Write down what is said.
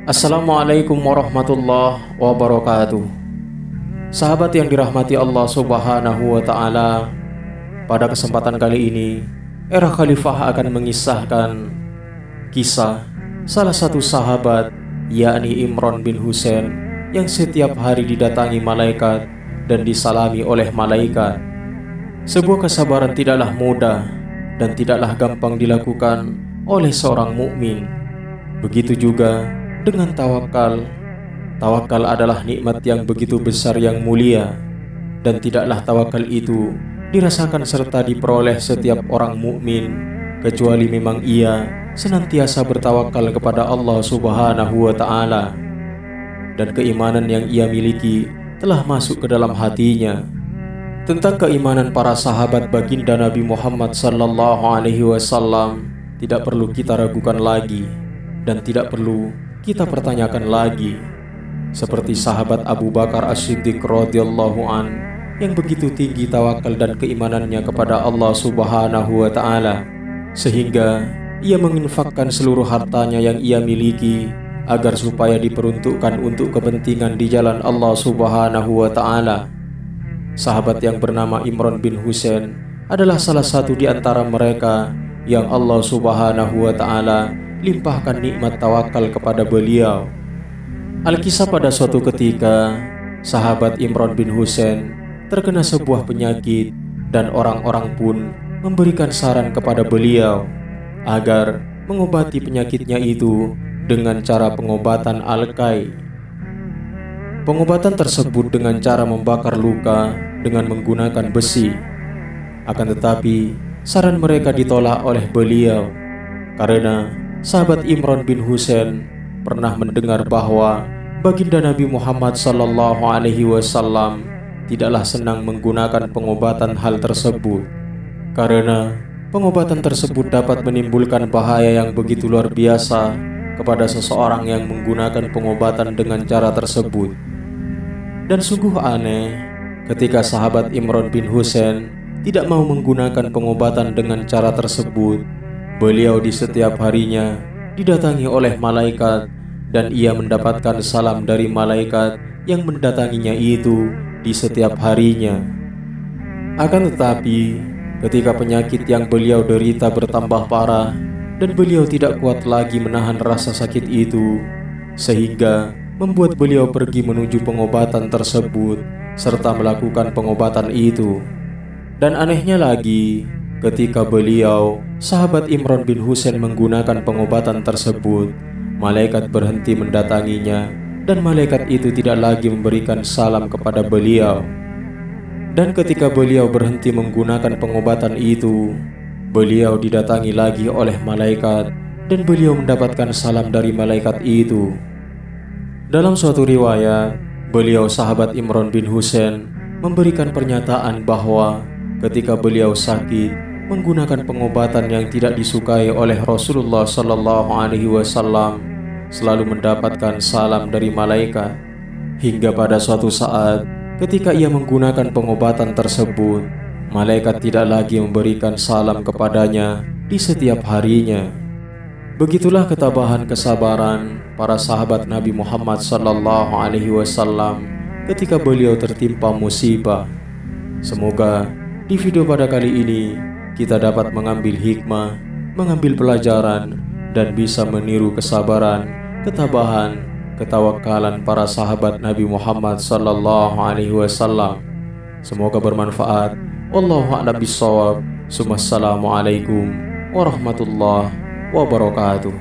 Assalamualaikum warahmatullahi wabarakatuh. Sahabat yang dirahmati Allah Subhanahu wa Ta'ala, pada kesempatan kali ini Era Khalifah akan mengisahkan kisah salah satu sahabat, yakni Imran bin Husain, yang setiap hari didatangi malaikat dan disalami oleh malaikat. Sebuah kesabaran tidaklah mudah dan tidaklah gampang dilakukan oleh seorang mukmin. Begitu juga dengan tawakal. Tawakal adalah nikmat yang begitu besar yang mulia, dan tidaklah tawakal itu dirasakan serta diperoleh setiap orang mukmin kecuali memang ia senantiasa bertawakal kepada Allah Subhanahu wa Ta'ala, dan keimanan yang ia miliki telah masuk ke dalam hatinya. Tentang keimanan para sahabat baginda Nabi Muhammad sallallahu alaihi wasallam tidak perlu kita ragukan lagi dan tidak perlu kita pertanyakan lagi. Seperti sahabat Abu Bakar As-Siddiq radhiyallahu an, yang begitu tinggi tawakal dan keimanannya kepada Allah Subhanahu wa Ta'ala, sehingga ia menginfakkan seluruh hartanya yang ia miliki agar supaya diperuntukkan untuk kepentingan di jalan Allah Subhanahu wa Ta'ala. Sahabat yang bernama Imran bin Husain adalah salah satu di antara mereka yang Allah Subhanahu wa Ta'ala limpahkan nikmat tawakal kepada beliau. Alkisah, pada suatu ketika sahabat Imran bin Husain terkena sebuah penyakit, dan orang-orang pun memberikan saran kepada beliau agar mengobati penyakitnya itu dengan cara pengobatan al-kai. Pengobatan tersebut dengan cara membakar luka dengan menggunakan besi. Akan tetapi saran mereka ditolak oleh beliau, karena sahabat Imran bin Husain pernah mendengar bahwa baginda Nabi Muhammad sallallahu alaihi wasallam tidaklah senang menggunakan pengobatan hal tersebut, karena pengobatan tersebut dapat menimbulkan bahaya yang begitu luar biasa kepada seseorang yang menggunakan pengobatan dengan cara tersebut. Dan sungguh aneh ketika sahabat Imran bin Husain tidak mau menggunakan pengobatan dengan cara tersebut. Beliau di setiap harinya didatangi oleh malaikat, dan ia mendapatkan salam dari malaikat yang mendatanginya itu di setiap harinya. Akan tetapi ketika penyakit yang beliau derita bertambah parah dan beliau tidak kuat lagi menahan rasa sakit itu, sehingga membuat beliau pergi menuju pengobatan tersebut serta melakukan pengobatan itu. Dan anehnya lagi, ketika beliau, sahabat Imran bin Husain, menggunakan pengobatan tersebut, malaikat berhenti mendatanginya, dan malaikat itu tidak lagi memberikan salam kepada beliau. Dan ketika beliau berhenti menggunakan pengobatan itu, beliau didatangi lagi oleh malaikat, dan beliau mendapatkan salam dari malaikat itu. Dalam suatu riwayat, beliau sahabat Imran bin Husain memberikan pernyataan bahwa ketika beliau sakit menggunakan pengobatan yang tidak disukai oleh Rasulullah sallallahu alaihi wasallam, selalu mendapatkan salam dari malaikat. Hingga pada suatu saat ketika ia menggunakan pengobatan tersebut, malaikat tidak lagi memberikan salam kepadanya di setiap harinya. Begitulah ketabahan kesabaran para sahabat Nabi Muhammad sallallahu alaihi wasallam ketika beliau tertimpa musibah. Semoga di video pada kali ini kita dapat mengambil hikmah, mengambil pelajaran, dan bisa meniru kesabaran, ketabahan, ketawakalan para sahabat Nabi Muhammad sallallahu alaihi wasallam. Semoga bermanfaat. Wallahu a'lam bishawab. Assalamualaikum warahmatullahi wabarakatuh.